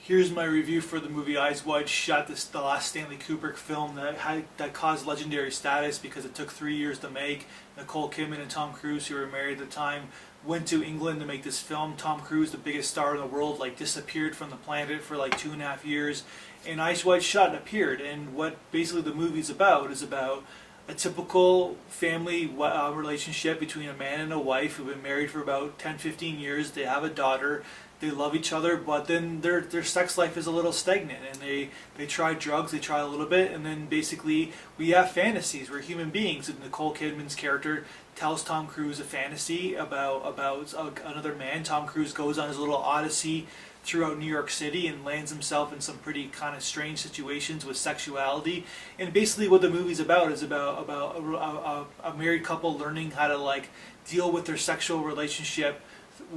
Here's my review for the movie Eyes Wide Shut, the last Stanley Kubrick film that caused legendary status because it took 3 years to make. Nicole Kidman and Tom Cruise, who were married at the time, went to England to make this film. Tom Cruise, the biggest star in the world, disappeared from the planet for 2.5 years, and Eyes Wide Shut appeared. And what basically the movie's about is about a typical family relationship between a man and a wife who've been married for about 10-15 years. They have a daughter. They love each other, but then their sex life is a little stagnant, and they try drugs, they try a little bit, and then basically we have fantasies. We're human beings, and Nicole Kidman's character tells Tom Cruise a fantasy about another man. Tom Cruise goes on his little odyssey throughout New York City and lands himself in some pretty kind of strange situations with sexuality. And basically what the movie's about is about a married couple learning how to deal with their sexual relationship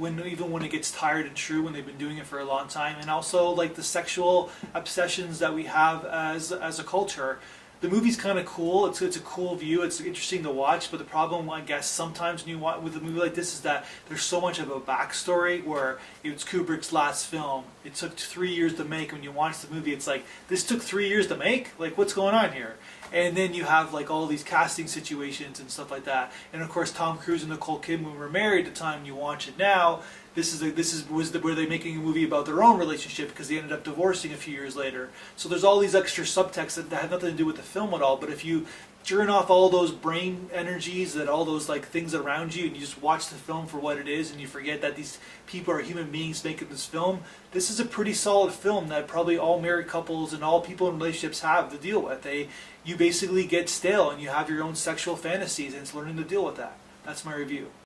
even when it gets tired and true, when they've been doing it for a long time, and also the sexual obsessions that we have as a culture. The movie's kind of cool. It's a cool view. It's interesting to watch, but the problem, I guess, sometimes when you watch with a movie like this is that there's so much of a backstory where it's Kubrick's last film. It took 3 years to make. When you watch the movie, it's this took 3 years to make? What's going on here? And then you have all these casting situations and stuff like that. And of course, Tom Cruise and Nicole Kidman were married at the time you watch it now. Were they making a movie about their own relationship because they ended up divorcing a few years later. So there's all these extra subtexts that have nothing to do with the film at all. But if you turn off all those brain energies, that all those things around you, and you just watch the film for what it is, and you forget that these people are human beings making this film, this is a pretty solid film that probably all married couples and all people in relationships have to deal with. You basically get stale and you have your own sexual fantasies, and it's learning to deal with that. That's my review.